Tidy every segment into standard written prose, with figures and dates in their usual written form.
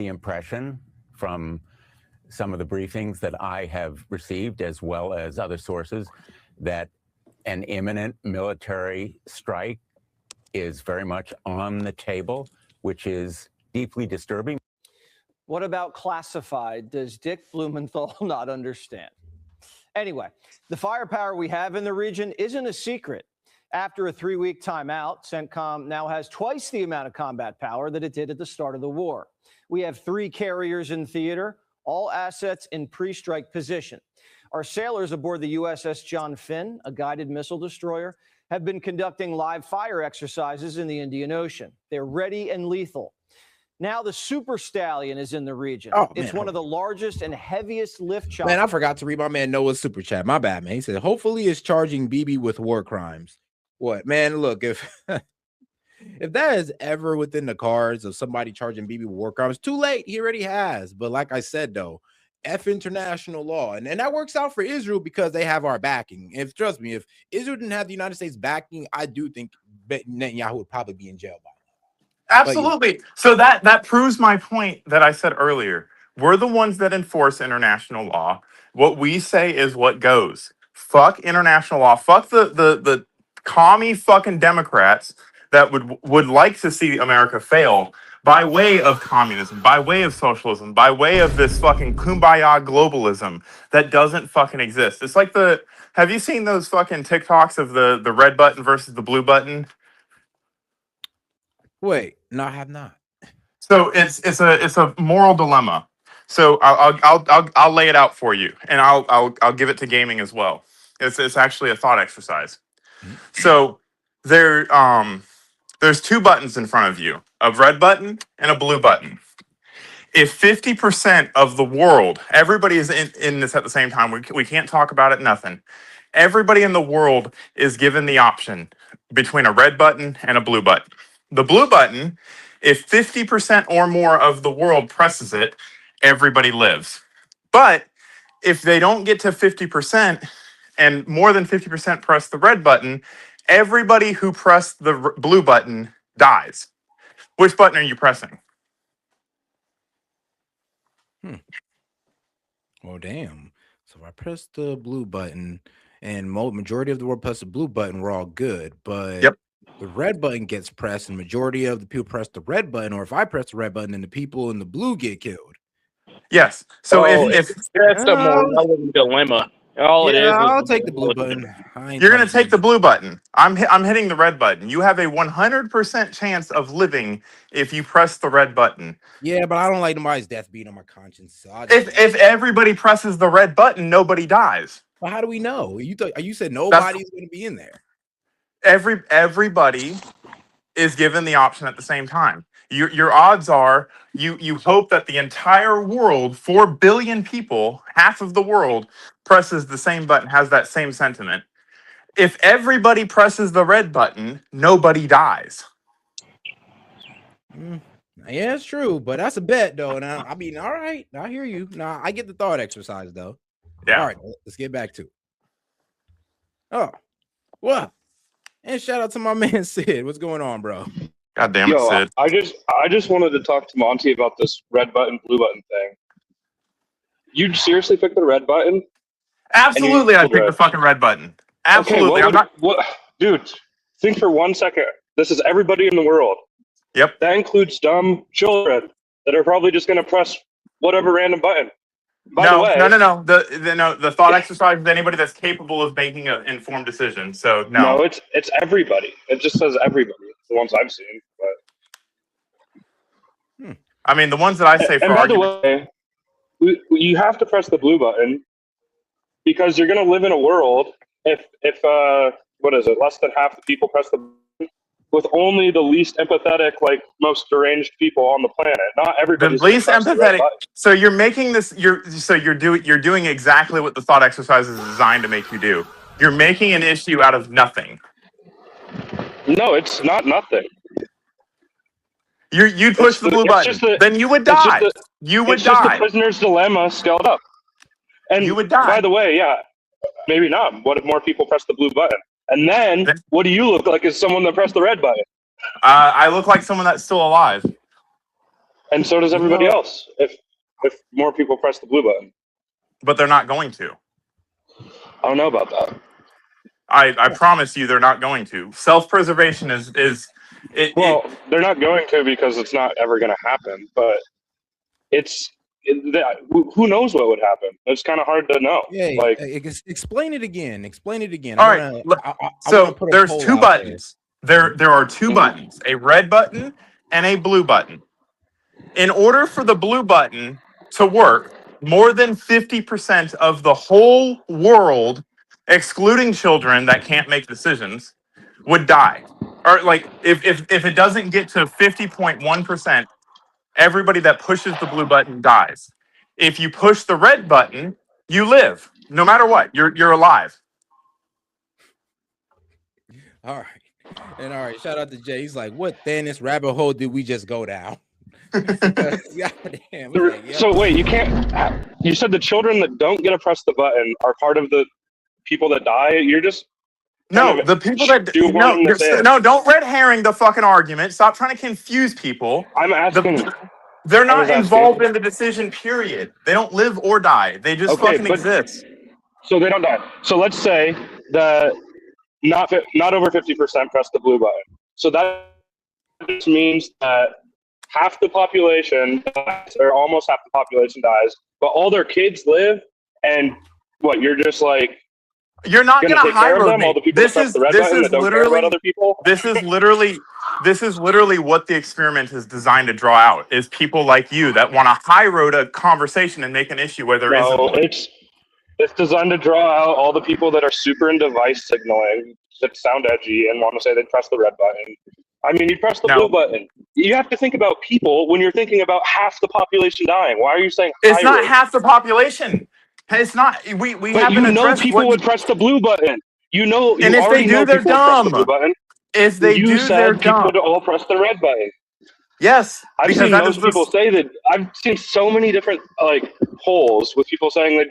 the impression from some of the briefings that I have received, as well as other sources, that an imminent military strike is very much on the table, which is deeply disturbing. What about classified? Does Dick Blumenthal not understand? Anyway, the firepower we have in the region isn't a secret. After a 3-week timeout, CENTCOM now has twice the amount of combat power that it did at the start of the war. We have 3 carriers in theater, all assets in pre-strike position. Our sailors aboard the USS John Finn, a guided missile destroyer, have been conducting live fire exercises in the Indian Ocean. They're ready and lethal. Now the Super Stallion is in the region. It's one of the largest and heaviest lift choppers. Man, I forgot to read my man Noah's super chat. My bad, man. He said, hopefully it's charging BB with war crimes. What, man, look, if if that is ever within the cards of somebody charging BB with war crimes, too late. He already has. But like I said, though, F international law. And that works out for Israel because they have our backing. If trust me, if Israel didn't have the United States backing, I do think Netanyahu would probably be in jail by now. Absolutely. So that proves my point that I said earlier. We're the ones that enforce international law. What we say is what goes. Fuck international law. Fuck the commie fucking Democrats that would like to see America fail by way of communism, by way of socialism, by way of this fucking kumbaya globalism that doesn't fucking exist. It's like have you seen those fucking TikToks of the red button versus the blue button? Wait, no, I have not. So it's a moral dilemma. So I'll lay it out for you, and I'll give it to gaming as well. It's actually a thought exercise. So there's 2 buttons in front of you, a red button and a blue button. If 50% of the world, everybody is in this at the same time, we can't talk about it, nothing. Everybody in the world is given the option between a red button and a blue button. The blue button, if 50% or more of the world presses it, everybody lives. But if they don't get to 50% and more than 50% press the red button, everybody who pressed the blue button dies. Which button are you pressing? Well, damn. So if I press the blue button and majority of the world press the blue button, we're all good. But Yep. The red button gets pressed and majority of the people press the red button, or if I press the red button and the people in the blue get killed. Yes. So if that's a more relevant dilemma. I'll take the blue button. You're going to take the blue button. I'm hitting the red button. You have a 100% chance of living if you press the red button. Yeah, but I don't like nobody's death being on my conscience. So if everybody presses the red button, nobody dies. Well, how do we know? You said nobody's going to be in there. Everybody is given the option at the same time. Your odds are you hope that the entire world, 4 billion people, half of the world, presses the same button, has that same sentiment. If everybody presses the red button, nobody dies. Yeah, it's true, but that's a bet, though. And I mean, all right, I hear you. Now I get the thought exercise, though. Yeah. All right, let's get back to it. Oh, what? And shout out to my man Sid. What's going on, bro? God damn it, Sid. I just wanted to talk to Monty about this red button, blue button thing. You'd seriously pick the red button? Absolutely, I'd pick the fucking red button. Absolutely. Okay, dude, think for 1 second. This is everybody in the world. Yep. That includes dumb children that are probably just going to press whatever random button. No. The thought exercise is anybody that's capable of making an informed decision. So no. No, it's everybody. It just says everybody. It's the ones I've seen. But I mean, the ones that I say for argument. By the way, you have to press the blue button because you're going to live in a world if what is it? Less than half the people press the button, with only the least empathetic, like most deranged people on the planet. Not everybody. The least empathetic. So you're making this. You're doing exactly what the thought exercise is designed to make you do. You're making an issue out of nothing. No, it's not nothing. You'd push the blue button. Then you would die. You would die. It's just the prisoner's dilemma scaled up. And you would die. By the way, yeah, maybe not. What if more people press the blue button? And then, what do you look like as someone that pressed the red button? I look like someone that's still alive. And so does everybody else. If more people press the blue button. But they're not going to. I don't know about that. I promise you, they're not going to. Self-preservation is Well, they're not going to because it's not ever going to happen. But who knows what would happen? It's kind of hard to know. Yeah, like, explain it again. Explain it again. All right. So there's two buttons. There are two buttons: a red button and a blue button. In order for the blue button to work, more than 50% of the whole world, excluding children that can't make decisions, would die. Or like if it doesn't get to 50.1%, everybody that pushes the blue button dies. If you push the red button, you live. No matter what, you're alive. All right. Shout out to Jay. He's like, what Thanos rabbit hole did we just go down? Goddamn. So wait, you can't. You said the children that don't get to press the button are part of the people that die. You're just the people that don't red herring the fucking argument. Stop trying to confuse people. I'm asking. They're not involved in the decision. Period. They don't live or die. They just fucking exist. So they don't die. So let's say that not over 50% press the blue button. So that just means that half the population dies, or almost half the population dies, but all their kids live. And what, you're just like, you're not going to hire them. All the people that press the red button that don't care about other people. This is literally what the experiment is designed to draw out. Is people like you that want to high road a conversation and make an issue where there isn't one. It's designed to draw out all the people that are super into device signaling, that sound edgy, and want to say they press the red button. I mean, you press the blue button. You have to think about people when you're thinking about half the population dying. Why are you saying it's not half the population? It's not. We haven't addressed people would press the blue button. And if they do, they're dumb. If they do, they're dumb. People would all press the red button. Yes, I've seen most people say that. I've seen so many different polls with people saying that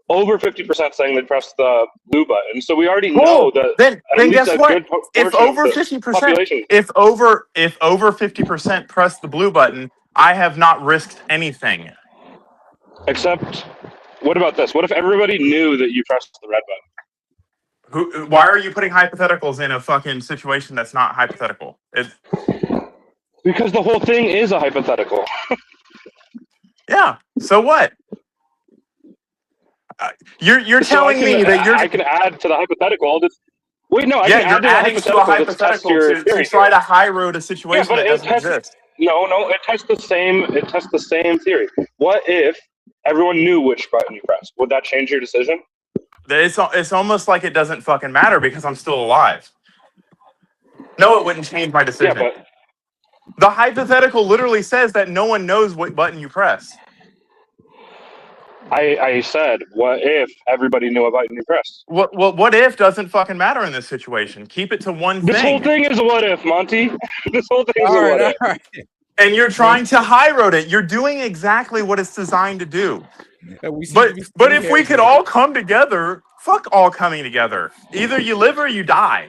over 50% saying they press the blue button. So we already know that. Then guess what? If over 50%, if over 50% press the blue button, I have not risked anything. Except, what about this? What if everybody knew that you pressed the red button? Why are you putting hypotheticals in a fucking situation that's not hypothetical? Because the whole thing is a hypothetical. Yeah. So what? You're telling me that I can add to the hypothetical. Wait, no, I can add adding to a hypothetical to try to high road a situation that doesn't exist. No, it tests the same. It tests the same theory. What if everyone knew which button you pressed? Would that change your decision? It's almost like it doesn't fucking matter because I'm still alive. No, it wouldn't change my decision. Yeah, but the hypothetical literally says that no one knows what button you press. I said, what if everybody knew what button you pressed? What if doesn't fucking matter in this situation? Keep it to one thing. This whole thing is a what if, Monty. This whole thing is a what if. Right. And you're trying to high road it. You're doing exactly what it's designed to do. But if we could all come together, fuck all coming together. Either you live or you die.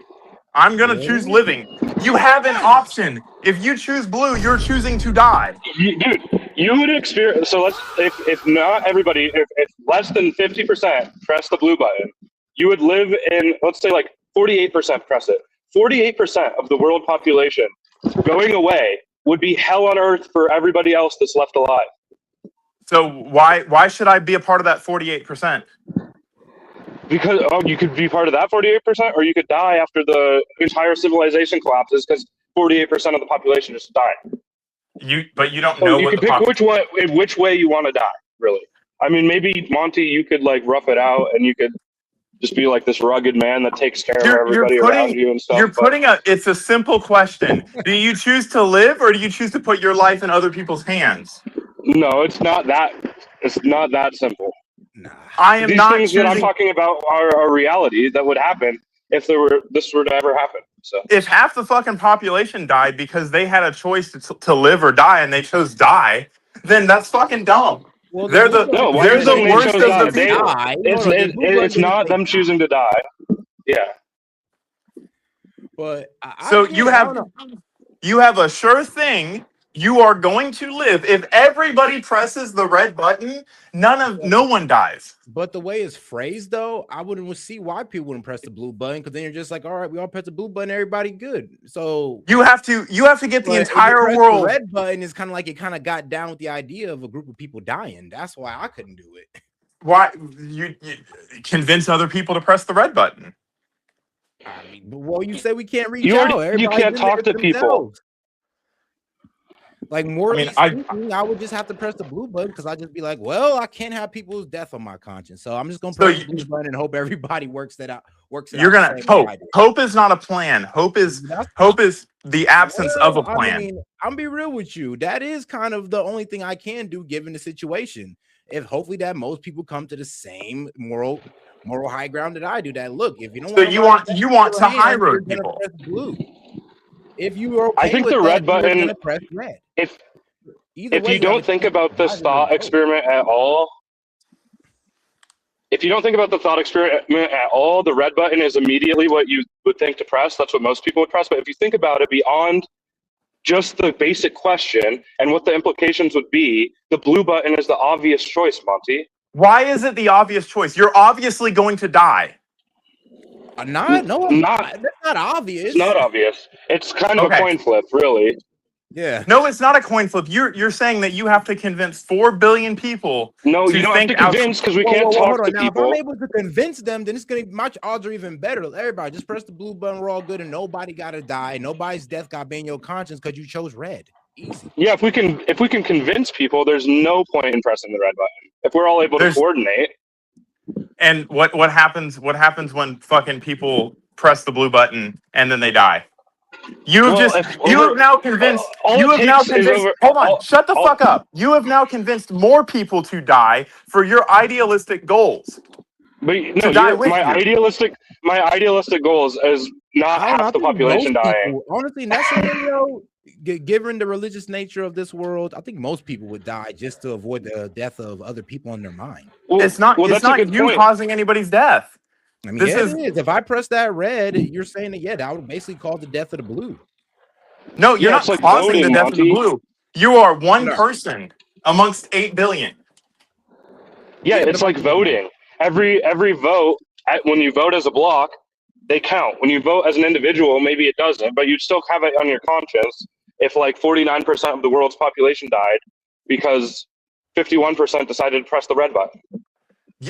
I'm going to choose living. You have an option. If you choose blue, you're choosing to die. Dude, you would experience. So if not everybody, if less than 50% press the blue button, you would live in, let's say 48% press it. 48% of the world population going away would be hell on earth for everybody else that's left alive. So why should I be a part of that 48%? Because you could be part of that 48%, or you could die after the entire civilization collapses because 48% of the population just died. But you don't know. You can pick which way you want to die. Really, I mean, maybe Monty, you could rough it out, and you could just be this rugged man that takes care of everybody around you and stuff. It's a simple question. Do you choose to live, or do you choose to put your life in other people's hands? No, it's not that. It's not that simple. Nah. I am not things that I'm talking about are reality that would happen if this were to ever happen. So if half the fucking population died because they had a choice to live or die and they chose die, then that's fucking dumb. Well, they're the worst of the people. It's not them choosing to die. Yeah. But you have a sure thing. You are going to live. If everybody presses the red button, no one dies. But the way it's phrased, though, I wouldn't see why people wouldn't press the blue button, because then you're just like, all right, we all press the blue button, everybody good. So You have to get the entire the world. red button is kind of like it kind of got down with the idea of a group of people dying. That's why I couldn't do it. Why you convince other people to press the red button? I mean, well, you say we can't reach You out. already- you Everybody's can't in talk there to people. themselves. Like, morally I- speaking, I would just have to press the blue button, because I'd just be like, well, I can't have people's death on my conscience, so I'm just gonna press the blue button and hope everybody works it out. You're gonna hope. Hope is not a plan. Hope is the absence of a plan. I mean, I'm be real with you. That is kind of the only thing I can do given the situation. If hopefully that most people come to the same moral high ground that I do. That look, if you don't So you want to high road people. Press blue. If you are okay I think with the that, red button. you're gonna press red. If Either if way, you don't think about this thought experiment at all, the red button is immediately what you would think to press. That's what most people would press. But if you think about it beyond just the basic question and what the implications would be, the blue button is the obvious choice, Monty. Why is it the obvious choice? You're obviously going to die. That's not obvious. It's not obvious. It's kind of a coin flip, really. Yeah. No, it's not a coin flip. You're saying that you have to convince 4 billion people. No, you don't have to convince, because we can't talk to now, people. if I'm able to convince them, then my odds are even better. Everybody just press the blue button. We're all good, and nobody got to die. Nobody's death got to be in your conscience because you chose red. Easy. Yeah, if we can convince people, there's no point in pressing the red button. If we're all able to coordinate. And what happens when fucking people press the blue button and then they die? Hold on, shut the fuck up. You have now convinced more people to die for your idealistic goals. But no, my idealistic goals is not half the population dying. Honestly, in that scenario, given the religious nature of this world, I think most people would die just to avoid the death of other people in their mind. Well, it's not you causing anybody's death. I mean, it is. If I press that red, you're saying that, that would basically cause the death of the blue. No, you're not causing the death of the blue. You are one person amongst 8 billion. Yeah, it's like voting. Every vote, when you vote as a block, they count. When you vote as an individual, maybe it doesn't, but you'd still have it on your conscience if like 49% of the world's population died because 51% decided to press the red button.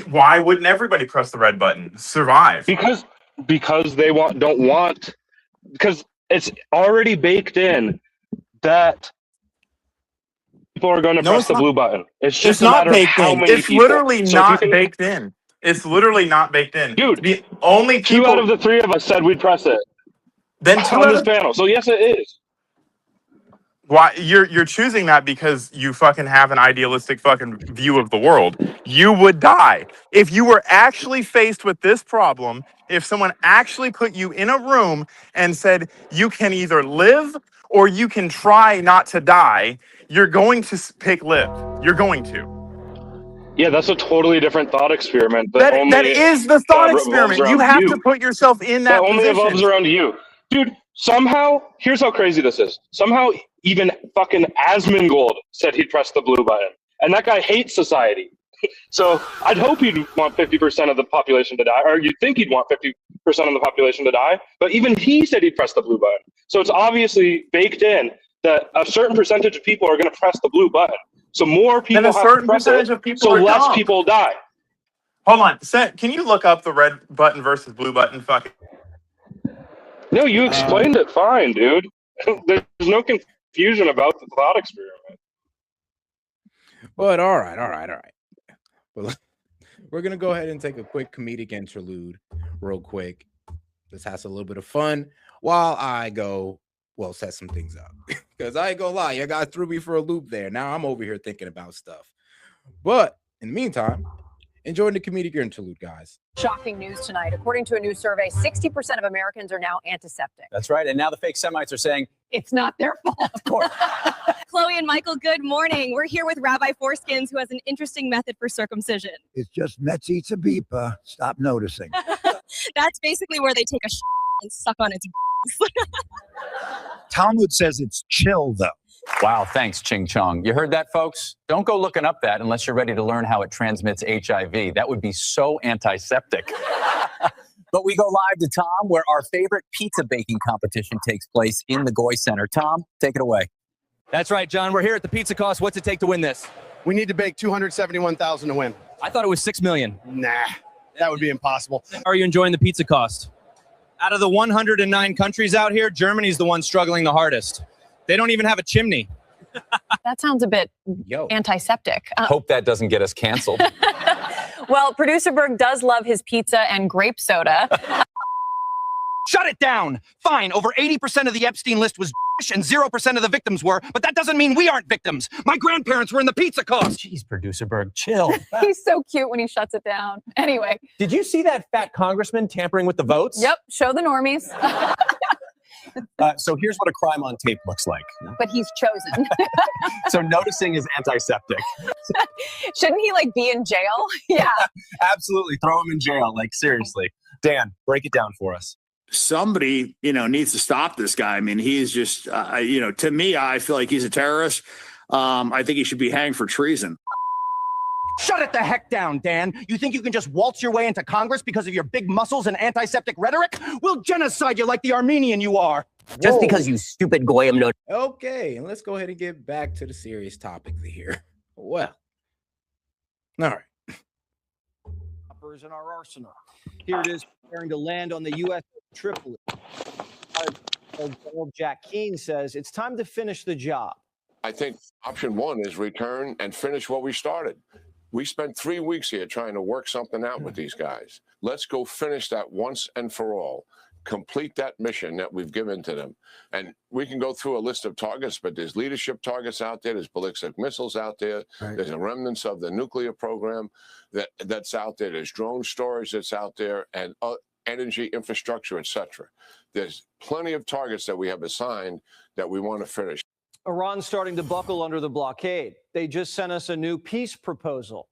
Why wouldn't everybody press the red button? Survive. Because they because it's already baked in that people are going to press the blue button. It's just not baked in. It's literally not baked in. It's literally not baked in. Dude, the only people... 2 out of the 3 of us said we'd press it. Then on this panel. So yes, it is. Why you're choosing that because you fucking have an idealistic fucking view of the world. You would die if you were actually faced with this problem. If someone actually put you in a room and said you can either live or you can try not to die, you're going to pick live. You're going to. Yeah, that's a totally different thought experiment. That is the thought experiment. You have to put yourself in that position. That only revolves around you. Dude, somehow, here's how crazy this is. Somehow, even fucking Asmongold said he'd press the blue button. And that guy hates society. So I'd hope he'd want 50% of the population to die, or you'd think he'd want 50% of the population to die. But even he said he'd press the blue button. So it's obviously baked in that a certain percentage of people are going to press the blue button. So more people have to press it, so less people die. Hold on. Can you look up the red button versus blue button? Fucking. No, you explained it fine, dude. There's no confusion about the thought experiment. But all right. Well, we're going to go ahead and take a quick comedic interlude real quick. Let's have a little bit of fun while I go, set some things up. Because I ain't going to lie, you guys threw me for a loop there. Now I'm over here thinking about stuff. But in the meantime, enjoying the comedic interlude, guys. Shocking news tonight. According to a new survey, 60% of Americans are now antiseptic. That's right. And now the fake Semites are saying it's not their fault. Of course. Chloe and Michael, good morning. We're here with Rabbi Foreskins, who has an interesting method for circumcision. It's just Metz eats a beeper. Stop noticing. That's basically where they take a and suck on its Talmud says it's chill, though. Wow, thanks, Ching Chong. You heard that, folks? Don't go looking up that unless you're ready to learn how it transmits HIV. That would be so antiseptic. But we go live to Tom, where our favorite pizza baking competition takes place in the Goy Center. Tom, take it away. That's right, John. We're here at the Pizza Cost. What's it take to win this? We need to bake 271,000 to win. I thought it was 6 million. Nah, that would be impossible. How are you enjoying the Pizza Cost? Out of the 109 countries out here, Germany's the one struggling the hardest. They don't even have a chimney. That sounds a bit antiseptic. Hope that doesn't get us canceled. Well, producer Berg does love his pizza and grape soda. Shut it down. Fine, over 80% of the Epstein list was and 0% of the victims were, but that doesn't mean we aren't victims. My grandparents were in the Pizza Cost. Jeez, producer Berg, chill. He's so cute when he shuts it down. Anyway. Did you see that fat congressman tampering with the votes? Yep, show the normies. So here's what a crime on tape looks like. But he's chosen. So noticing is antiseptic. Shouldn't he be in jail? Yeah. Absolutely. Throw him in jail. Seriously. Dan, break it down for us. Somebody, needs to stop this guy. I mean, he is just, to me, I feel like he's a terrorist. I think he should be hanged for treason. Shut it the heck down, Dan. You think you can just waltz your way into Congress because of your big muscles and antiseptic rhetoric? We'll genocide you like the Armenian you are. Just because you stupid goyim know. Okay, and let's go ahead and get back to the serious topic here. Well, all right. Choppers in our arsenal. Here it is, preparing to land on the U.S. Tripoli. General Jack Keane says it's time to finish the job. I think option one is return and finish what we started. We spent 3 weeks here trying to work something out with these guys. Let's go finish that once and for all. Complete that mission that we've given to them. And we can go through a list of targets, but there's leadership targets out there. There's ballistic missiles out there. Right. There's a remnants of the nuclear program that's out there. There's drone storage that's out there, and energy infrastructure, etc. There's plenty of targets that we have assigned that we want to finish. Iran's starting to buckle under the blockade. They just sent us a new peace proposal.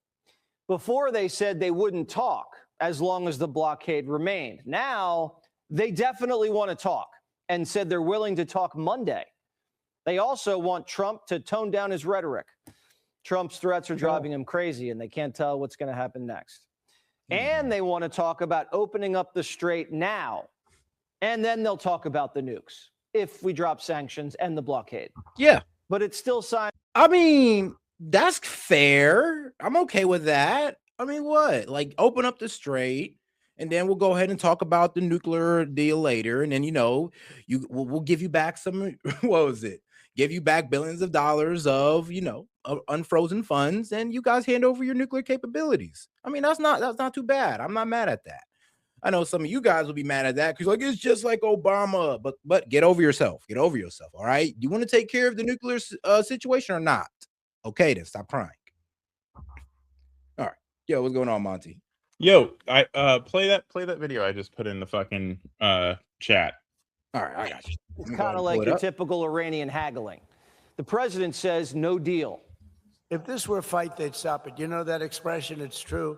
Before, they said they wouldn't talk as long as the blockade remained. Now, they definitely want to talk and said they're willing to talk Monday. They also want Trump to tone down his rhetoric. Trump's threats are driving him crazy, and they can't tell what's going to happen next. And they want to talk about opening up the strait now, and then they'll talk about the nukes if we drop sanctions and the blockade. Yeah. But it's still signed. I mean, that's fair. I'm okay with that. I mean, what? Open up the strait, and then we'll go ahead and talk about the nuclear deal later. And then, we'll give you back some, what was it? Give you back billions of dollars of unfrozen funds, and you guys hand over your nuclear capabilities. I mean, that's not too bad. I'm not mad at that. I know some of you guys will be mad at that because it's just like Obama, but get over yourself. Get over yourself. All right. Do you want to take care of the nuclear situation or not? Okay, then stop crying. All right. Yo, what's going on, Monty? Yo, I play that video I just put in the fucking chat. All right, I got you. It's kind of like your typical Iranian haggling. The president says no deal. If this were a fight, they'd stop it. You know that expression, it's true.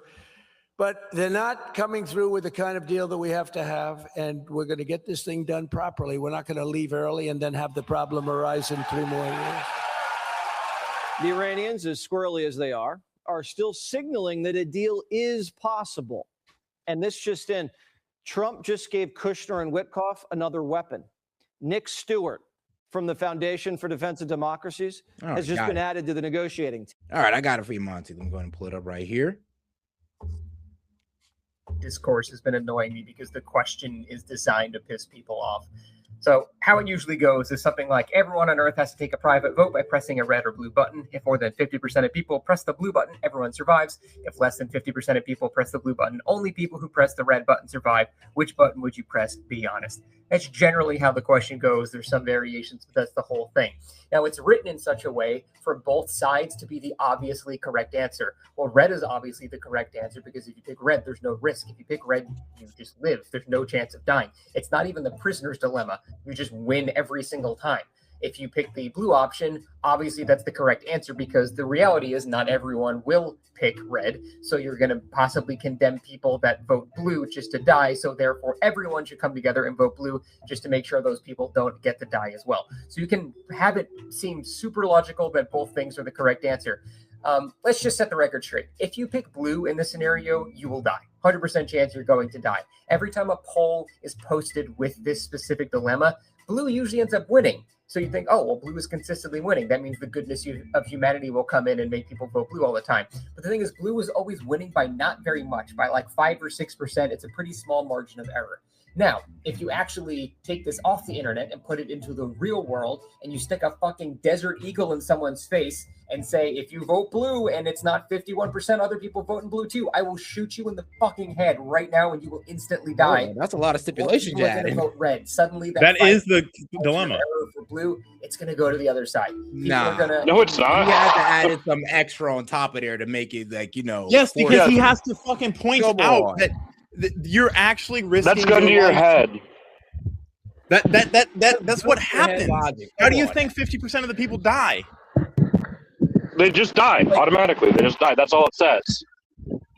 But they're not coming through with the kind of deal that we have to have, and we're going to get this thing done properly. We're not going to leave early and then have the problem arise in 3 more years. The Iranians, as squirrely as they are still signaling that a deal is possible. And this just in, Trump just gave Kushner and Witkoff another weapon. Nick Stewart from the Foundation for Defense of Democracies has just been added to the negotiating team. All right, I got it for you, Monty. Let me go ahead and pull it up right here. Discourse has been annoying me because the question is designed to piss people off. So how it usually goes is something like everyone on Earth has to take a private vote by pressing a red or blue button. If more than 50% of people press the blue button, everyone survives. If less than 50% of people press the blue button, only people who press the red button survive. Which button would you press? Be honest. That's generally how the question goes. There's some variations, but that's the whole thing. Now, it's written in such a way for both sides to be the obviously correct answer. Well, red is obviously the correct answer because if you pick red, there's no risk. If you pick red, you just live. There's no chance of dying. It's not even the prisoner's dilemma. You just win every single time. If you pick the blue option, obviously that's the correct answer, because the reality is not everyone will pick red. So you're going to possibly condemn people that vote blue just to die. So therefore, everyone should come together and vote blue just to make sure those people don't get to die as well. So you can have it seem super logical that both things are the correct answer. Let's just set the record straight. If you pick blue in this scenario, you will die. 100% chance you're going to die. Every time a poll is posted with this specific dilemma, blue usually ends up winning. So you think, oh, well, blue is consistently winning. That means the goodness of humanity will come in and make people vote blue all the time. But the thing is, blue is always winning by not very much, by like 5 or 6%. It's a pretty small margin of error. Now, if you actually take this off the internet and put it into the real world, and you stick a fucking desert eagle in someone's face and say, if you vote blue and it's not 51% other people voting blue too, I will shoot you in the fucking head right now and you will instantly die. Oh, that's a lot of stipulations, People are going to vote red. Suddenly, that is the dilemma. For blue, it's going to go to the other side. Nah. No, it's not. You have to add some extra on top of there to make it like, you know. Yes, because he has to fucking point out that you're actually risking. That's gun to your head. That's what happens. How do you think 50% of the people die? They just die automatically. They just die. That's all it says.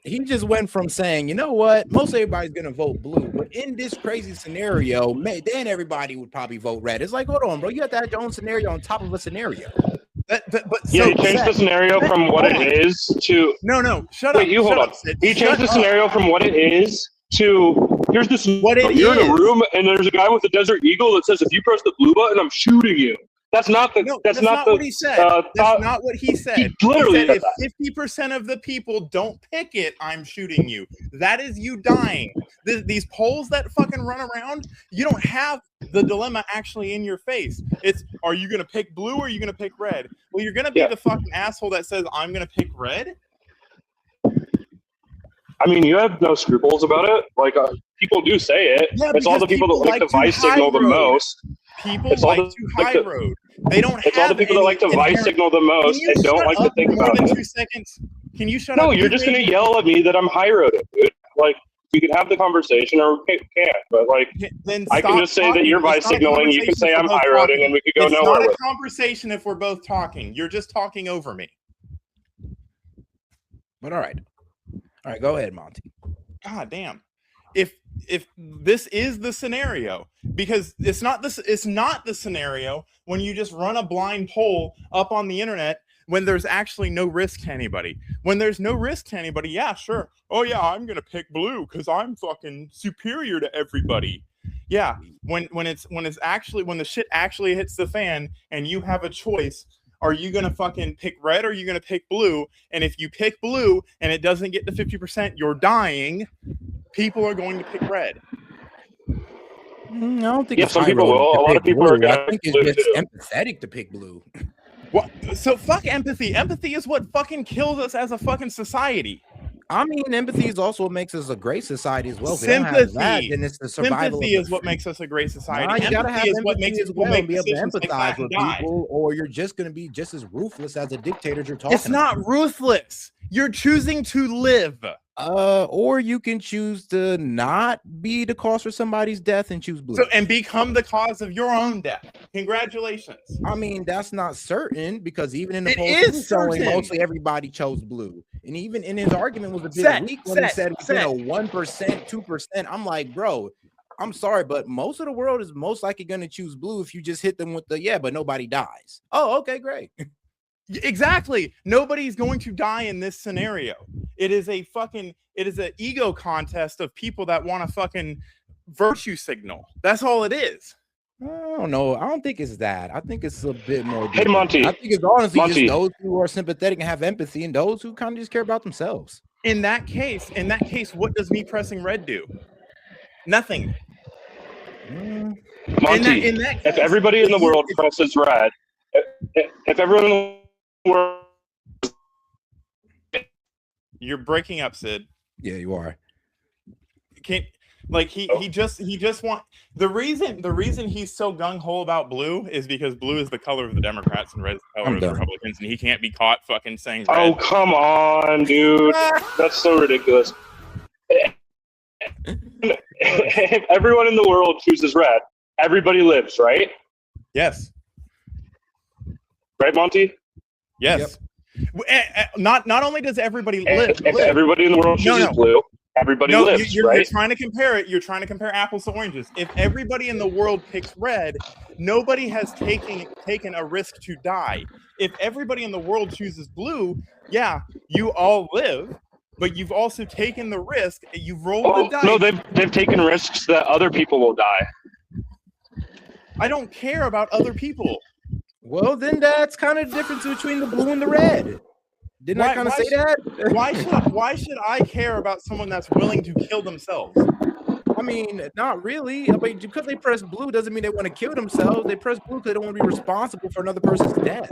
He just went from saying, you know what, most everybody's gonna vote blue, but in this crazy scenario, then everybody would probably vote red. It's like, hold on, bro, you have to have your own scenario on top of a scenario. Yeah, he changed the scenario from what it is to. No, shut up. Wait, you hold on. He changed the scenario from what it is to. Here's this. You're in a room and there's a guy with a desert eagle that says, if you press the blue button, I'm shooting you. That's not the. No, that's not what he said. That's not what he said. He literally said, if 50% of the people don't pick it, I'm shooting you. That is you dying. These polls that fucking run around, you don't have the dilemma actually in your face. It's, are you going to pick blue or are you going to pick red? Well, you're going to be the fucking asshole that says, I'm going to pick red. I mean, you have no scruples about it. Like, people do say it. Yeah, it's all the people that like to vice signal the most. People like to high road. They don't. It's all the people that like to vice signal the most and don't like to think about it. 2 seconds. Can you shut up? No, you're just gonna yell at me that I'm high roaded, dude. Like, we could have the conversation or we can't. But like, I can just say that you're vice signaling. You can say I'm high roading, and we could go nowhere. It's not a conversation if we're both talking. You're just talking over me. But all right, go ahead, Monty. God damn. If this is the scenario, because it's not the scenario when you just run a blind poll up on the internet when there's actually no risk to anybody. When there's no risk to anybody, yeah, sure. Oh yeah, I'm gonna pick blue because I'm fucking superior to everybody. Yeah, when the shit actually hits the fan and you have a choice, are you going to fucking pick red or are you going to pick blue? And if you pick blue and it doesn't get to 50%, you're dying. People are going to pick red. I don't think. Yeah, some people will. A lot of people are going to. I think it's just empathetic to pick blue. What? So fuck empathy. Empathy is what fucking kills us as a fucking society. I mean, empathy is also what makes us a great society as well. Sympathy. Then it's the survival. Sympathy is what makes us a great society. Nah, you gotta have empathy is what makes us be able to empathize with people, or you're just going to be just as ruthless as the dictators you're talking. It's not ruthless. You're choosing to live. Or you can choose to not be the cause for somebody's death and choose blue. So, and become the cause of your own death. Congratulations. I mean, that's not certain because even in the poll certain. mostly everybody chose blue. And even in his argument was a bit weak when he said within a 1%, 2%. I'm like, bro, I'm sorry, but most of the world is most likely going to choose blue if you just hit them with the but nobody dies. Oh, okay, great. Exactly. Nobody's going to die in this scenario. It is an ego contest of people that want to fucking virtue signal. That's all it is. I don't know. I don't think it's that. I think it's a bit more. Hey, Monty. I think it's honestly just those who are sympathetic and have empathy and those who kind of just care about themselves. In that case, what does me pressing red do? Nothing. Monty, if everybody in the world presses red, if everyone in the world. You're breaking up, Sid. Yeah, you are. He just want the reason he's so gung-ho about blue is because blue is the color of the Democrats and red is the color of the Republicans, and he can't be caught fucking saying red. Oh, come on, dude. That's so ridiculous. If everyone in the world chooses red, everybody lives, right? Yes. right, Monty? Yes. Not only does everybody live. If everybody in the world chooses blue, everybody lives, you're right? trying to compare it. You're trying to compare apples to oranges. If everybody in the world picks red, nobody has taken a risk to die. If everybody in the world chooses blue, yeah, you all live, but you've also taken the risk. You've rolled the dice. No, they've taken risks that other people will die. I don't care about other people. Well, then that's kind of the difference between the blue and the red. Didn't I kind of say that? Why should I care about someone that's willing to kill themselves? I mean, not really. I mean, because they press blue doesn't mean they want to kill themselves. They press blue because they don't want to be responsible for another person's death.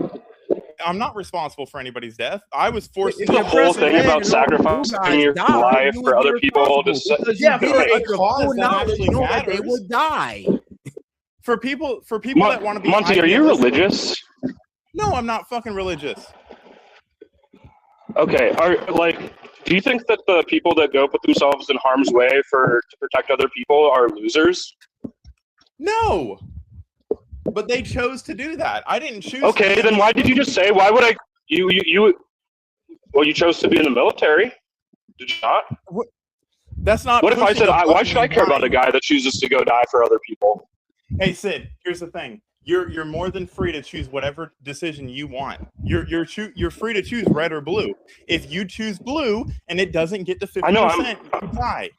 I'm not responsible for anybody's death. I was forced to the whole thing about sacrificing your life for other people. But you know that they will die. For people that want to be Monty, are you religious? No, I'm not fucking religious. Okay, do you think that the people that go put themselves in harm's way to protect other people are losers? No, but they chose to do that. I didn't choose. Okay, then why did you just say? Why would I? Well, you chose to be in the military. Did you not? That's not. What if I said, why should I care about a guy that chooses to go die for other people? Hey, Sid, here's the thing. You're more than free to choose whatever decision you want. You're free to choose red or blue. If you choose blue and it doesn't get to 50%, you die.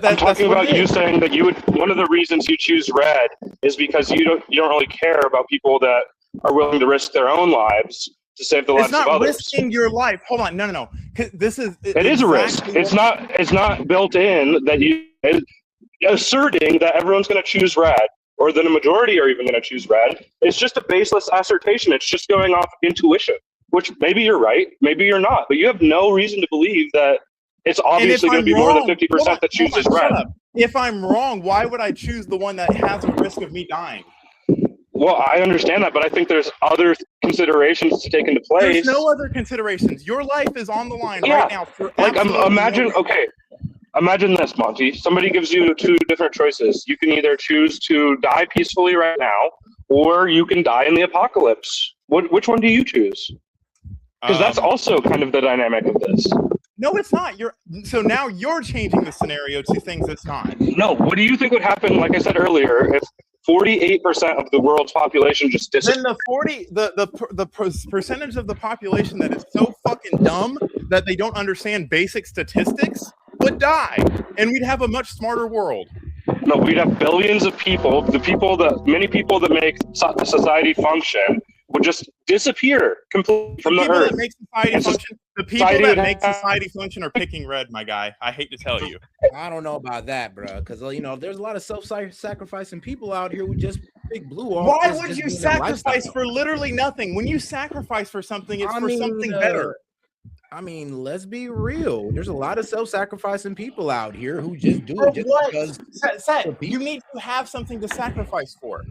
I'm talking about you saying that one of the reasons you choose red is because you don't really care about people that are willing to risk their own lives to save the lives of others. It's not risking your life. Hold on, no. This is. It is a risk. It's not built in that you asserting that everyone's going to choose red, or that a majority are even going to choose red. It's just a baseless assertion. It's just going off intuition, which maybe you're right, maybe you're not, but you have no reason to believe that it's obviously going to be more than 50% that chooses red. If I'm wrong, why would I choose the one that has a risk of me dying? Well, I understand that, but I think there's other considerations to take into place. There's no other considerations. Your life is on the line right now. Imagine this, Monty. Somebody gives you two different choices. You can either choose to die peacefully right now, or you can die in the apocalypse. Which one do you choose? Because that's also kind of the dynamic of this. No, it's not. So now you're changing the scenario to things it's not. No, what do you think would happen, like I said earlier, if 48% of the world's population just disappeared? Then the percentage of the population that is so fucking dumb that they don't understand basic statistics would die, and we'd have a much smarter world. No, we'd have billions of people. Many people that make society function would just disappear completely from the earth. The people that make society function are picking red, my guy. I hate to tell you. I don't know about that, bro, because there's a lot of self-sacrificing people out here who just pick blue. Why would you sacrifice for literally nothing? When you sacrifice for something, it's for something better. I mean, let's be real. There's a lot of self-sacrificing people out here who just do it just because you need to have something to sacrifice for.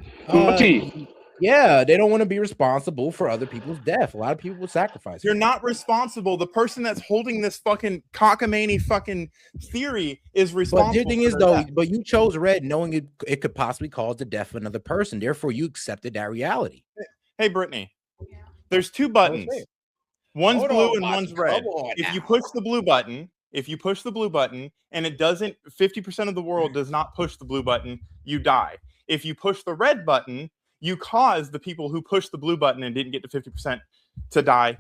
Yeah, they don't want to be responsible for other people's death. A lot of people will sacrifice. You're not responsible. The person that's holding this fucking cockamamie fucking theory is responsible. But the thing is, though, but you chose red knowing it could possibly cause the death of another person. Therefore, you accepted that reality. Hey, Brittany, there's two buttons. One's blue and one's red. If you push the blue button, and it doesn't, 50% of the world does not push the blue button, you die. If you push the red button, you cause the people who pushed the blue button and didn't get to 50% to die.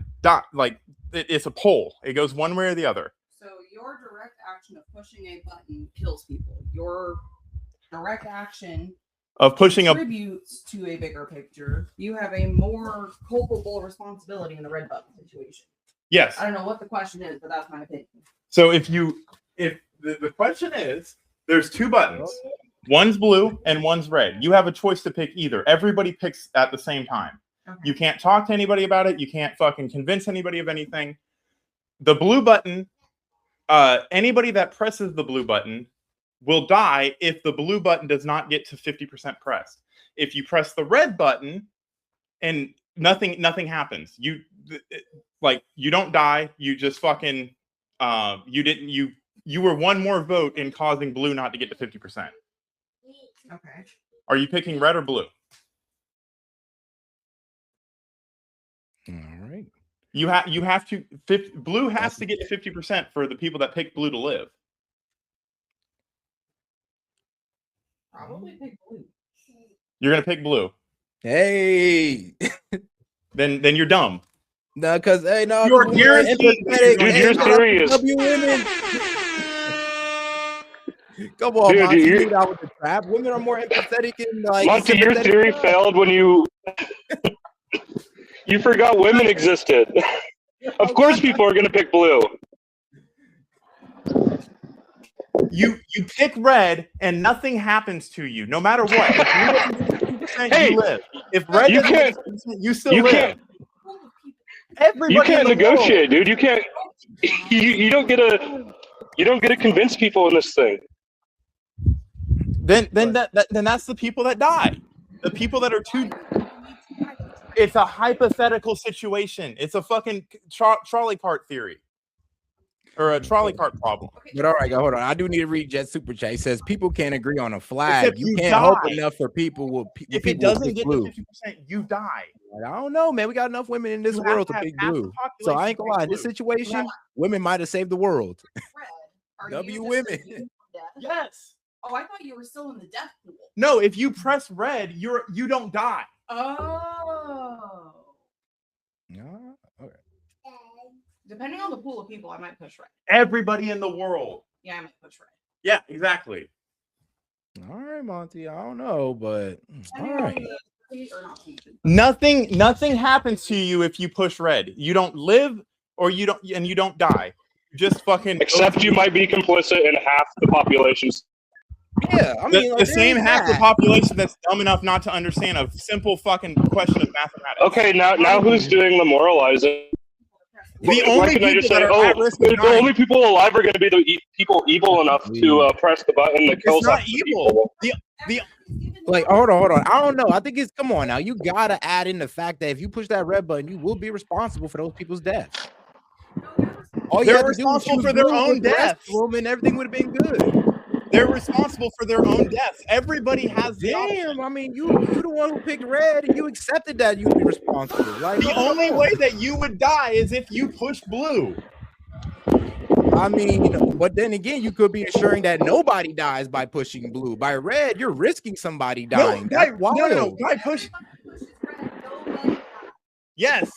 Like, it's a poll. It goes one way or the other. So your direct action of pushing a button kills people. Your direct action of pushing contributes to a bigger picture. You have a more culpable responsibility in the red button situation. Yes. I don't know what the question is, but that's my opinion. So if the question is, there's two buttons. One's blue and one's red. You have a choice to pick either. Everybody picks at the same time. Okay. You can't talk to anybody about it. You can't fucking convince anybody of anything. The blue button, anybody that presses the blue button will die if the blue button does not get to 50% pressed. If you press the red button and nothing happens, you don't die. You just fucking you were one more vote in causing blue not to get to 50%. Okay. Are you picking red or blue? All right. You have to blue has to get to 50% for the people that pick blue to live. Probably pick blue. You're gonna pick blue. Hey. Then you're dumb. No, because hey, no, You're we're guaranteed. empathetic. Dude, Hey, you're shout out to serious. W women. Come on, Dude, Monty. You you- knew that was a trap. Women are more empathetic and like Monty, your sympathetic theory than us. failed when you forgot women existed. Of course, people are gonna pick blue. You pick red and nothing happens to you, no matter what. If blue doesn't get to 50%, Hey, you live. If red you doesn't get can't- to 50%, you still you live. can't- Everybody You in can't the negotiate, world. dude. You can't. You don't get to convince people in this thing. Then that's the people that die. The people that are too. It's a hypothetical situation. It's a fucking trolley cart theory, or a trolley cart problem. But all right, go hold on. I do need to read Jet Super Chat. He says people can't agree on a flag. Except You you can't hope die. enough for people will. If people it doesn't will get pick blue. to 50%, you die. I don't know, man. We got enough women in this You have world to to have pick half the blue. So I ain't gonna lie. In this blue. situation, women might have saved the world. Are W you women. disagreeing with death? Yes. Oh, I thought you were still in the death pool. No, if you press red, you don't die. Oh. No. Okay. Depending on the pool of people, I might push red. Everybody in the world. Yeah, I might push red. Yeah, exactly. All right, Monty. I don't know, but all Depending on right. the state or not state. Nothing happens to you if you push red. You don't live, or you don't die. You just fucking. Except you might be complicit in half the population. Yeah, I mean, the same half the population that's dumb enough not to understand a simple fucking question of mathematics. Okay, now who's doing the moralizing? The Why only couldn't I people just that say, are at risk of the dying. only people alive are going to be the people evil enough to press the button that kills It's not off evil. people. Like, hold on. I don't know. I think it's come on now. You gotta add in the fact that if you push that red button, you will be responsible for those people's deaths. All you They're had to do was responsible choose for their blue own with the rest deaths. of them and everything would have been good. They're responsible for their own deaths. Everybody has the option. Damn, I mean, you the one who picked red and you accepted that you'd be responsible. Like, The only way that you would die is if you push blue. I mean, but then again, you could be ensuring that nobody dies by pushing blue. By red, you're risking somebody dying. No, That's wild. no, guy push. Yes.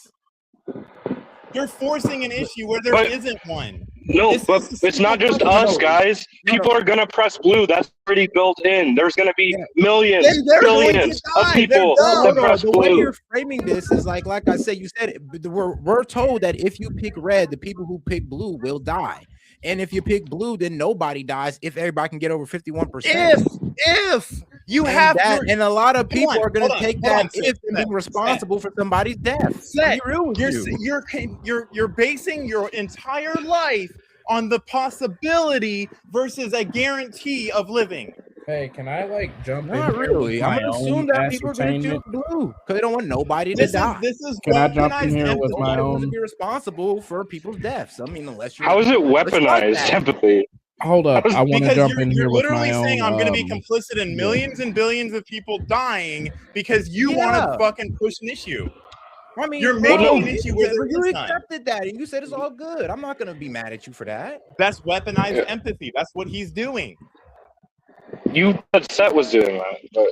You're forcing an issue where there But- isn't one. No, but it's not just us, guys. People are going to press blue. That's already built in. There's going to be millions, Then they're going to billions die. of people They're dumb. that press The way blue. you're framing this is like I said, you said it, we're told that if you pick red, the people who pick blue will die. And if you pick blue, then nobody dies if everybody can get over 51%. If you and have that, your- and a lot of people Hold on, are going to hold on, take hold that on, if and be Seth, responsible for somebody's death. Seth, Be real with you. you're basing your entire life on the possibility versus a guarantee of living. Hey, can I like jump in? Not here really. with I'm my gonna own assume that people are going to choose ascertainment? blue because they don't want nobody to This die. is Can I jump in weaponized here with my Nobody wants to own? be responsible for people's deaths. I mean, unless you're How is it let's start weaponized that. empathy? Hold up, I want to Because jump in you're here with literally my own. saying I'm going to be complicit in millions and billions of people dying because you want Yeah. to fucking push an issue. I mean, You're bro, making an issue where there you is none. accepted that and you said it's all good. I'm not going to be mad at you for that. That's weaponized empathy. That's what he's doing. You said Set was doing that, but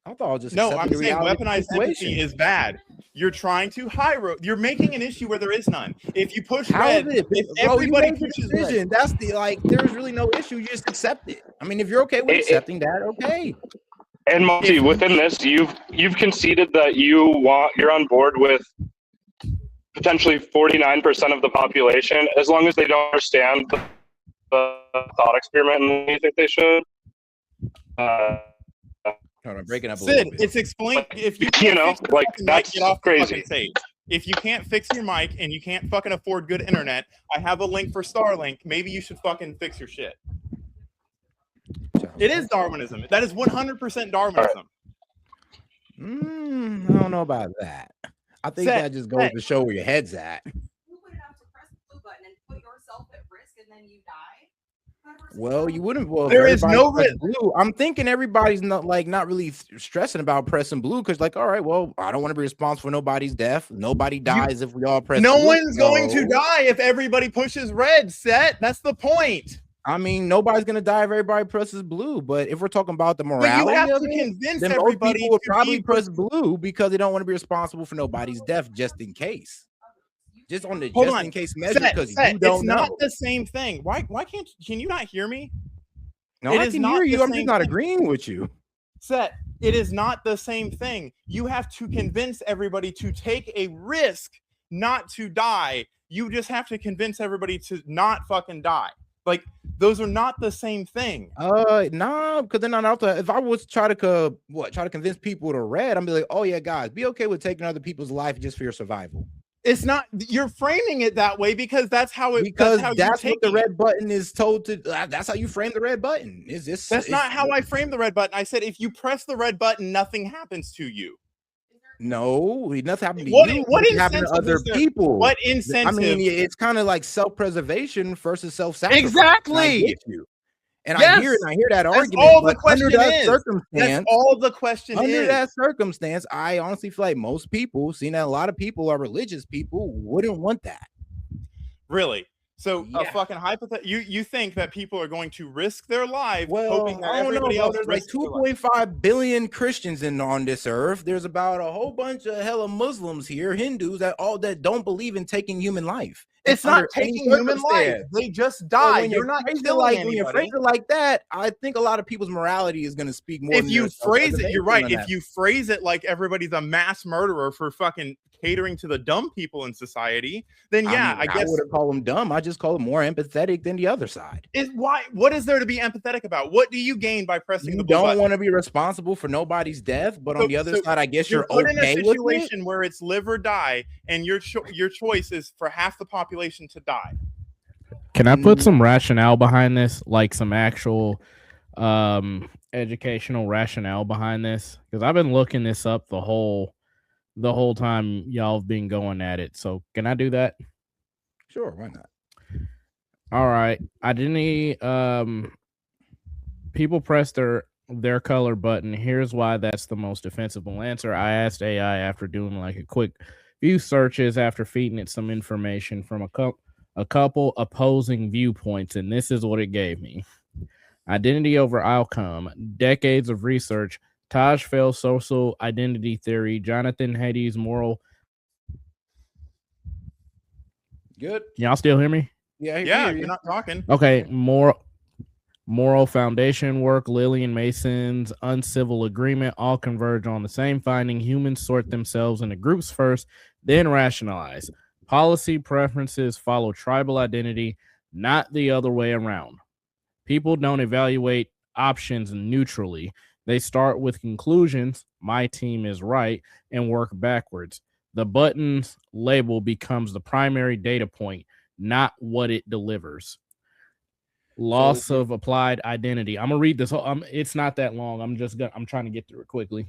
I thought I was just No, accepting I'm the saying reality of the weaponized situation. empathy is bad. You're trying to high road. You're making an issue where there is none. If you push How red, is it? if Bro, everybody you made the pushes decision. red, That's the like. There's really no issue. You just accept it. I mean, if you're okay with accepting that, okay. and Monty, within this, you've conceded that you're on board with potentially 49% of the population, as long as they don't understand the thought experiment and you think they should. Hold on, breaking up a Sid, little bit. it's explained. If you You can't know, fix your like, fucking mic, that's get off the crazy. fucking stage. If you can't fix your mic and you can't fucking afford good internet, I have a link for Starlink. Maybe you should fucking fix your shit. It is Darwinism. That is 100% Darwinism. I don't know about that. I think Set, that just goes to show where your head's at. You would have to press the blue button and put yourself at risk, and then you die. Well, you wouldn't. Well, There is no risk. Blue. I'm thinking everybody's not really stressing about pressing blue because, like, all right, well, I don't want to be responsible for nobody's death. Nobody dies if we all press. No blue. one's going to die if everybody pushes red. Set. That's the point. I mean, nobody's gonna die if everybody presses blue. But if we're talking about the morality, but you have of to it, convince then everybody people would to probably be press blue because they don't want to be responsible for nobody's death, just in case. Just on the Hold just on. in case measure because Set. you don't It's know. not the same thing. Why can you not hear me? No, It I is can not hear the you. I'm just same not thing. agreeing with you. Set. It is not the same thing. You have to convince everybody to take a risk not to die. You just have to convince everybody to not fucking die. Like, those are not the same thing. Nah, because then if I was try to convince people to red, I'm be like, oh yeah, guys, be okay with taking other people's life just for your survival. It's not. You're framing it that way because that's how it. Because that's what the red button is told to. That's how you frame the red button. Is this? That's not how I framed the red button. I said if you press the red button, nothing happens to you. No, nothing happened to What you. what It happened to incentive other is there? people. What I incentive? mean, it's kind of like self-preservation versus self-sacrifice. Exactly. I get you. And Yes. I hear that That's argument. all the but question under that is. circumstance, That's all the question under is. that circumstance, I honestly feel like most people, seeing that a lot of people are religious people, wouldn't want that. Really? So a Yeah. fucking hypothetical. You think that people are going to risk their lives Well, hoping that I don't know, everybody bro. else There's like risks their life? 2.5 billion Christians on this earth. There's about a whole bunch of hella Muslims here, Hindus that don't believe in taking human life. It's Under not any taking human life. circumstance. They just So die. when You're not phrase it killing when you anybody. phrase it like that, I think a lot of people's morality is going to speak more. If than you their phrase it, you're self-preservation right. on If that. you phrase it like everybody's a mass murderer for fucking catering to the dumb people in society, then yeah, I guess. I wouldn't call them dumb. I just call them more empathetic than the other side. What is there to be empathetic about? What do you gain by pressing You the blue don't button? want to be responsible for nobody's death, but on the other So side, I guess you're you're put okay in a with it. situation where it's live or die, and your choice is for half the population to die. Can I put some rationale behind this, like some actual educational rationale behind this? Because I've been looking this up the whole time y'all have been going at it. So can I do that? Sure, why not? All right. Identity. People press their color button. Here's why that's the most defensible answer. I asked AI after doing like a quick few searches after feeding it some information from a couple opposing viewpoints, and this is what it gave me. Identity over outcome, decades of research, Taj Fell's social identity theory, Jonathan Haidt's moral. Good. Y'all still hear me? Yeah, you're not talking. Okay, moral foundation work, Lillian Mason's uncivil agreement all converge on the same finding. Humans sort themselves into groups first, then rationalize. Policy preferences follow tribal identity, not the other way around. People don't evaluate options neutrally. They start with conclusions, my team is right, and work backwards. The button's label becomes the primary data point, not what it delivers. Loss of applied identity. I'm gonna read this. It's not that long. I'm trying to get through it quickly.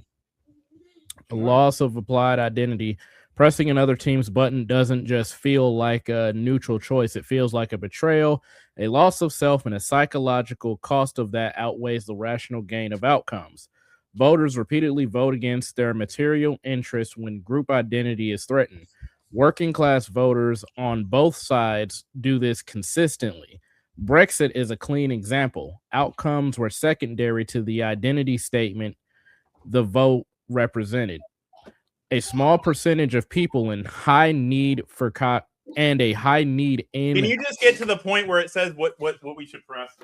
Loss of applied identity. Pressing another team's button doesn't just feel like a neutral choice. It feels like a betrayal, a loss of self, and a psychological cost of that outweighs the rational gain of outcomes. Voters repeatedly vote against their material interests when group identity is threatened. Working class voters on both sides do this consistently. Brexit is a clean example. Outcomes were secondary to the identity statement the vote represented. A small percentage of people in high need for and a high need in. Can you just get to the point where it says what we should press?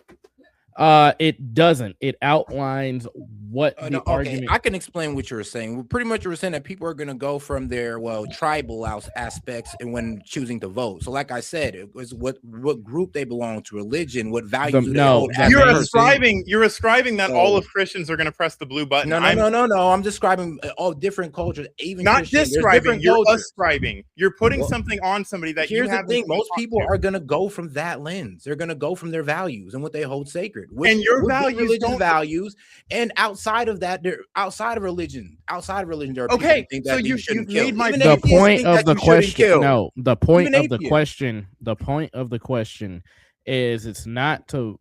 It doesn't. It outlines what the argument. I can explain what you were saying. Pretty much you were saying that people are going to go from their tribal aspects and when choosing to vote. So like I said, it was what group they belong to, religion, what values. You're ascribing that all of Christians are going to press the blue button. No. I'm describing all different cultures, even not Christians. describing. You're ascribing. You're putting something on somebody that here's you have. The thing: most people are going to go from that lens. They're going to go from their values and what they hold sacred. And your values, religious values, and outside of that, they're outside of religion. Outside of religion, there are okay. People think So that you shouldn't made kill. my the point of the question. No, the point Even of the atheists. question. The point of the question is it's not to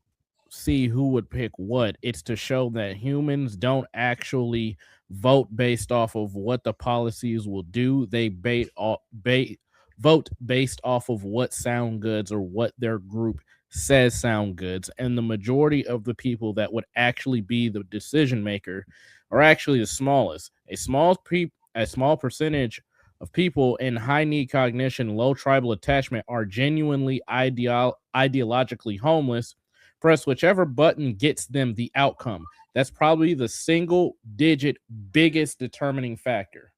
see who would pick what. It's to show that humans don't actually vote based off of what the policies will do. They vote based off of what sound goods or what their group says sound goods. And the majority of the people that would actually be the decision maker are actually the smallest. A small percentage of people in high need cognition, low tribal attachment are genuinely ideologically homeless. Press whichever button gets them the outcome. That's probably the single digit biggest determining factor.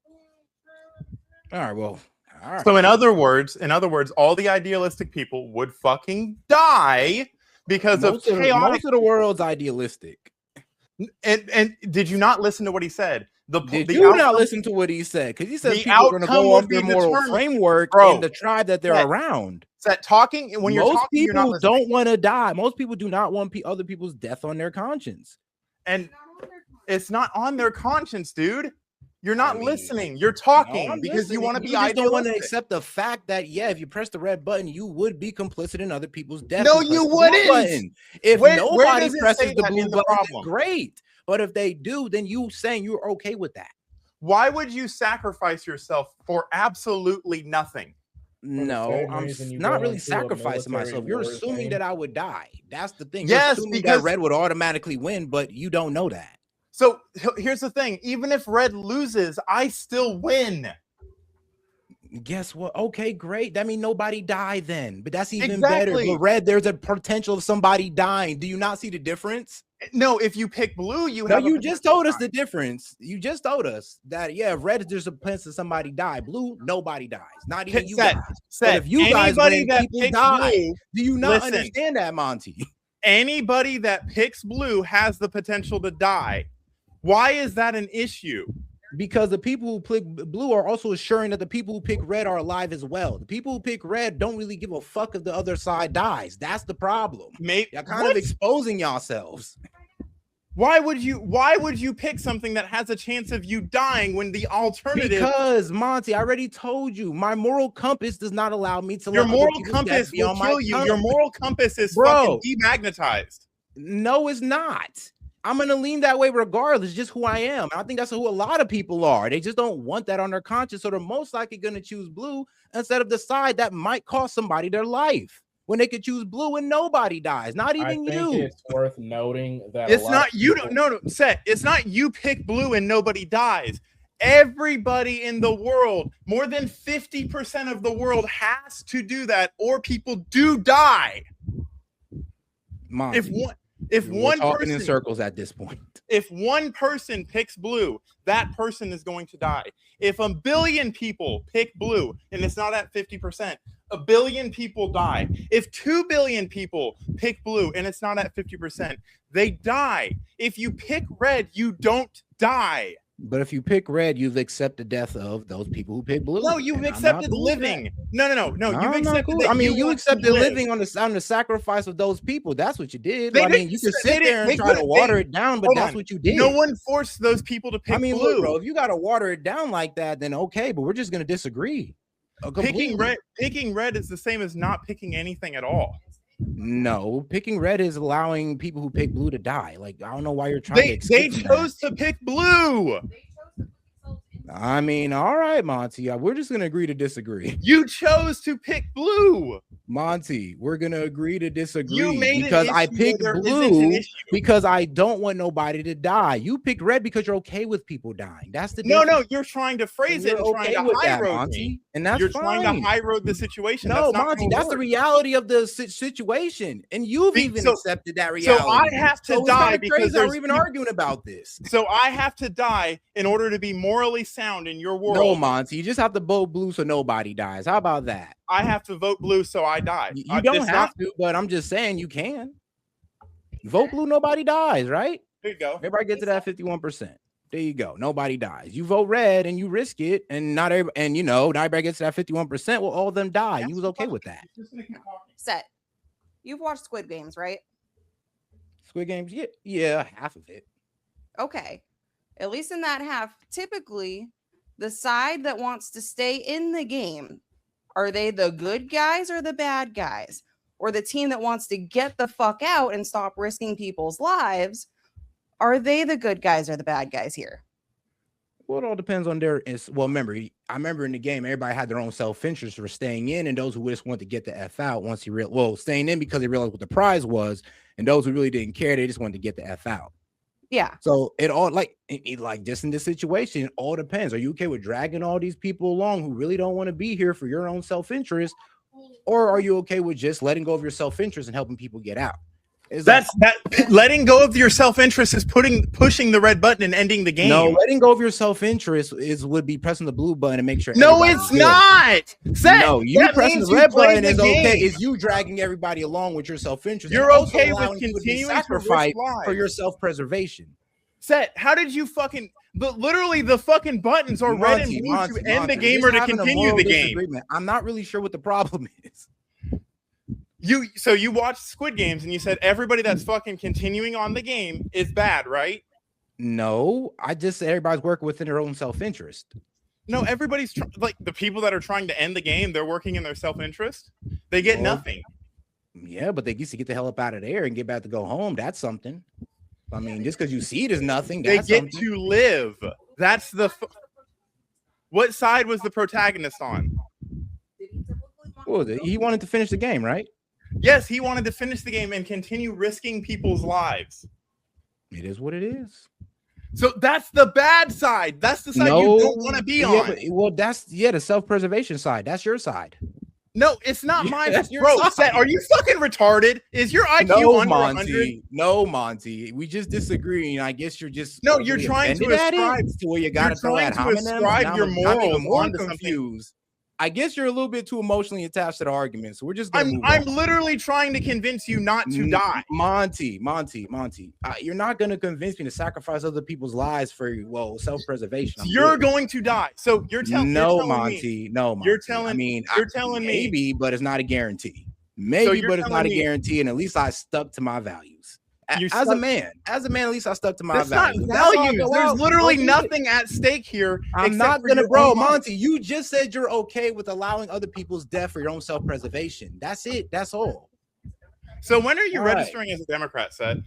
All right, well, all right. So in other words, all the idealistic people would fucking die because most of chaotic. Most of the world's idealistic. And did you not listen to what he said? Did you not listen to what he said? Because he said people are going to go off their moral framework in the tribe that they're around. That talking when you're most talking, people you're not don't want to die. Most people do not want other people's death on their conscience. And it's not on their conscience, dude. You're not listening. You're talking because you want to be just don't want to idealistic. accept the fact that if you press the red button, you would be complicit in other people's death. No, you wouldn't. If Where nobody does it presses say the that blue in the button, problem? then great. But if they do, then you saying you're okay with that. Why would you sacrifice yourself for absolutely nothing? No, I'm not really sacrificing myself. You're assuming that I would die. That's the thing. Yes, You're assuming because that red would automatically win, but you don't know that. So here's the thing. Even if red loses, I still win. Guess what? Okay, great. That means nobody died then. But that's even Exactly. better. But red, there's a potential of somebody dying. Do you not see the difference? No, if you pick blue, you No, have. you just told us the difference. You just told us that red, there's a chance of somebody die. Blue, nobody dies. Not even you guys. But if you guys win, people die. Blue, do you not listen, understand that, Monty? Anybody that picks blue has the potential to die. Why is that an issue? Because the people who pick blue are also assuring that the people who pick red are alive as well. The people who pick red don't really give a fuck if the other side dies. That's the problem. You're kind of exposing yourselves. Why would you pick something that has a chance of you dying when the alternative? Because Monty, I already told you, my moral compass does not allow me to. Your moral compass will kill you. Your moral compass is fucking demagnetized. No, it's not. I'm gonna lean that way regardless. Just who I am. I think that's who a lot of people are. They just don't want that on their conscience, so they're most likely gonna choose blue instead of the side that might cost somebody their life. When they could choose blue and nobody dies, not even you. It's worth noting that It's not you. No, Set. It's not you pick blue and nobody dies. Everybody in the world, more than 50% of the world, has to do that, or people do die. Monty, if one talking person in circles at this point. If one person picks blue, that person is going to die. If a billion people pick blue and it's not at 50%, a billion people die. If 2 billion people pick blue and it's not at 50%, they die. If you pick red, you don't die. But if you pick red, you've accepted the death of those people who pick blue. No, you've accepted living. No. You've accepted. I mean, you accepted living on the sacrifice of those people. That's what you did. I mean, you can sit there and try to water it down, but that's what you did. No one forced those people to pick blue. Look, bro, if you got to water it down like that, then okay, but we're just going to disagree. Picking red is the same as not picking anything at all. No, picking red is allowing people who pick blue to die. Like, I don't know why you're trying to. They chose to pick blue. I mean, all right, Monty. We're just gonna agree to disagree. You chose to pick blue, Monty. We're gonna agree to disagree. You made because I picked blue an because I don't want nobody to die. You picked red because you're okay with people dying. That's the no. difference. You're trying to phrase it and okay trying to high road Monty, me. and that's you're fine. trying to high road the situation. No, that's not Monty, that's the reality of the situation, and you've even accepted that reality. So I have to die because we're even arguing about this. So I have to die in order to be morally sound in your world. No, Monty, you just have to vote blue so nobody dies. How about that? I have to vote blue so I die. You don't have to, but I'm just saying you can. You vote blue, nobody dies, right? There you go. Everybody get to that 51%. There you go. Nobody dies. You vote red and you risk it, and not everybody gets to that 51%. Well, all of them die. You was okay with that. Set. You've watched Squid Games, right? Squid Games, yeah, half of it. Okay. At least in that half, typically the side that wants to stay in the game, are they the good guys or the bad guys? or the team that wants to get the fuck out and stop risking people's lives, are they the good guys or the bad guys here? Well, it all depends on their. Well, I remember in the game, everybody had their own self-interest for staying in, and those who just wanted to get the F out once staying in because they realized what the prize was, and those who really didn't care, they just wanted to get the F out. Yeah. So it all like just in this situation, it all depends. Are you okay with dragging all these people along who really don't want to be here for your own self-interest, or are you okay with just letting go of your self-interest and helping people get out? That letting go of your self-interest is pushing the red button and ending the game. No, letting go of your self-interest would be pressing the blue button and make sure. No, it's not. No, you pressing the red button is okay. Is you dragging everybody along with your self-interest? You're okay with continuing to sacrifice risk for your lives. self-preservation. Set, how did you fucking? But literally, the fucking buttons are red and blue to end the game or to continue the game. I'm not really sure what the problem is. So you watched Squid Games and you said everybody that's fucking continuing on the game is bad, right? No, I just said everybody's working within their own self-interest. No, everybody's like the people that are trying to end the game. They're working in their self-interest. They get nothing. Yeah, but they used to get the hell up out of there and get back to go home. That's something. I mean, just because you see it as nothing, They that's get something. to live. That's the. What side was the protagonist on? What was it? He wanted to finish the game, right? Yes, he wanted to finish the game and continue risking people's lives. It is what it is. So that's the bad side. That's the side you don't want to be on. Well, that's the self-preservation side. That's your side. No, it's not mine. That's your Bro, side. Set, are you fucking retarded? Is your IQ No, under 100? Monty. No, Monty. We just disagree, and I guess you're just No, you're trying to offended at ascribe it to where you got to throw trying at to homonyms. ascribe Now your I'm morals even more onto something. confused. I guess you're a little bit too emotionally attached to the argument, so we're just gonna move I'm on. literally trying to convince you not to die. Monty. You're not gonna convince me to sacrifice other people's lives for self-preservation. You're going to die. So you're telling Monty. No, Monty. You're telling. You're telling me maybe, but it's not a guarantee. Maybe, you're but it's not a telling me- guarantee. And at least I stuck to my values. You As a stuck- man, at least I stuck to my That's not values. That's all I values. go There's out. literally Go do it. nothing at stake here. I'm except not for gonna, your bro, own life. Monty. You just said you're okay with allowing other people's death for your own self-preservation. That's it. That's all. So when are you All right. registering as a Democrat, Set?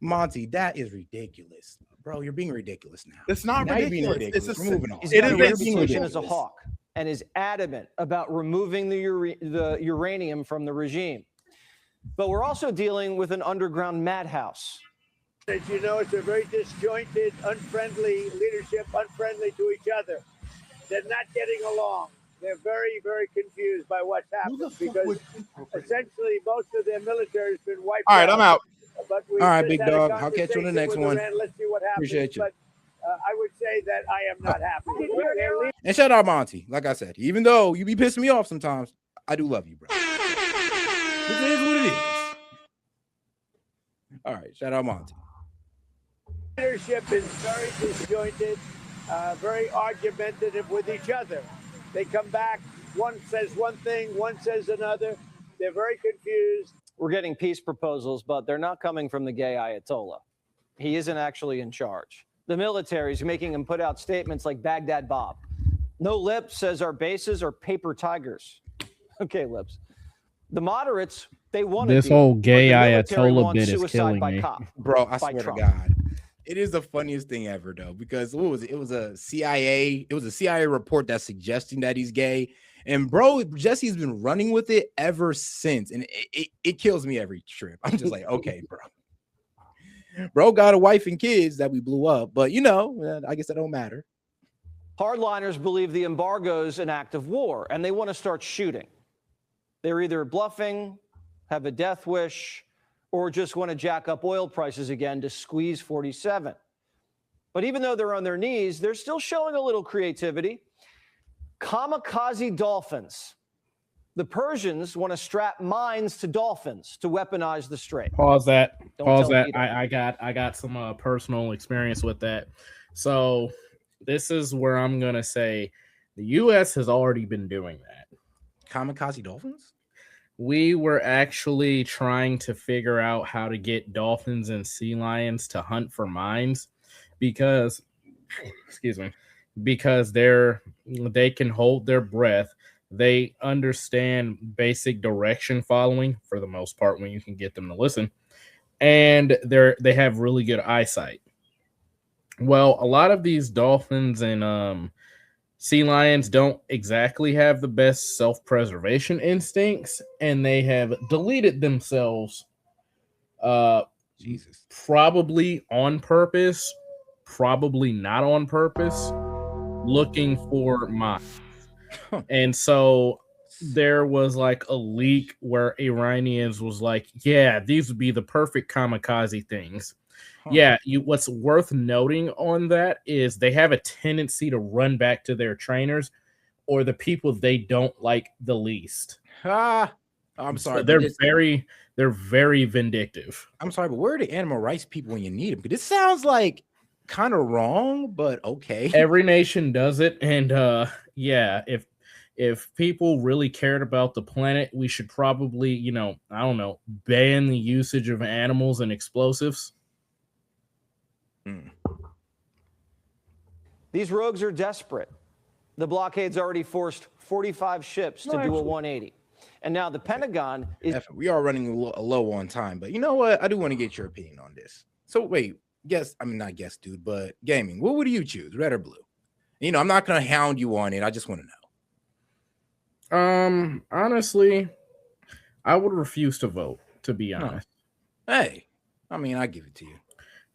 Monty, that is ridiculous, bro. You're being ridiculous now. It's not Now you're being ridiculous. It's We're moving on. He's It got is a a- reputation as a hawk and is adamant about removing the uranium from the regime. But we're also dealing with an underground madhouse. As you know, it's a very disjointed, unfriendly leadership, unfriendly to each other. They're not getting along. They're very, very confused by what's happened because essentially most of their military has been wiped out. All right, I'm out. But we All right, just big had a dog. I'll catch you on the conversation next with one. Iran. Let's see what happens. Appreciate you. But I would say that I am not happy. They're And shout out Monty. Like I said, even though you be pissing me off sometimes, I do love you, bro. This is what it is. All right, shout out Monty. leadership is very disjointed, very argumentative with each other. They come back, one says one thing, one says another. They're very confused. We're getting peace proposals, but they're not coming from the gay Ayatollah. He isn't actually in charge. The military's making him put out statements like Baghdad Bob. No Lips says our bases are paper tigers. Okay, Lips. The moderates, they want This whole gay Ayatollah bit is killing me. Bro, I by swear Trump. to God. It is the funniest thing ever, though, because what was it? It was a CIA report that's suggesting that he's gay. And bro, Jesse's been running with it ever since. And it kills me every trip. I'm just like, okay, bro. Bro got a wife and kids that we blew up, but I guess that don't matter. Hardliners believe the embargo is an act of war, and they want to start shooting. They're either bluffing, have a death wish, or just want to jack up oil prices again to squeeze 47. But even though they're on their knees, they're still showing a little creativity. Kamikaze dolphins. The Persians want to strap mines to dolphins to weaponize the strait. Pause that. Don't Pause tell that. Peter. I got some personal experience with that. So this is where I'm gonna say the U.S. has already been doing that. Kamikaze dolphins? We were actually trying to figure out how to get dolphins and sea lions to hunt for mines because, excuse me, because they can hold their breath. They understand basic direction following for the most part when you can get them to listen, and they have really good eyesight. Well, a lot of these dolphins and sea lions don't exactly have the best self-preservation instincts, and they have deleted themselves Jesus. probably on purpose, probably not on purpose, looking for mines. And so there was like a leak where Iranians was like, yeah, these would be the perfect kamikaze things. Yeah, what's worth noting on that is they have a tendency to run back to their trainers or the people they don't like the least. I'm sorry, but they're very vindictive. I'm sorry, but where are the animal rights people when you need them? Because this sounds like kind of wrong, but okay. Every nation does it, and yeah, if people really cared about the planet, we should probably, I don't know, ban the usage of animals and explosives. These rogues are desperate. The blockade's already forced 45 ships to do a 180. And now the Pentagon is... We are running low on time, but you know what? I do want to get your opinion on this. So wait, not guess, dude, but gaming. What would you choose, red or blue? I'm not going to hound you on it. I just want to know. Honestly, I would refuse to vote, to be honest. Hey, I give it to you.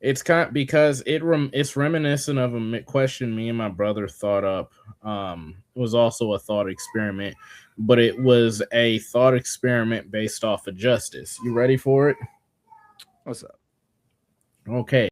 It's because it's reminiscent of a question me and my brother thought up. It was also a thought experiment, but it was a thought experiment based off of justice. You ready for it? What's up? Okay.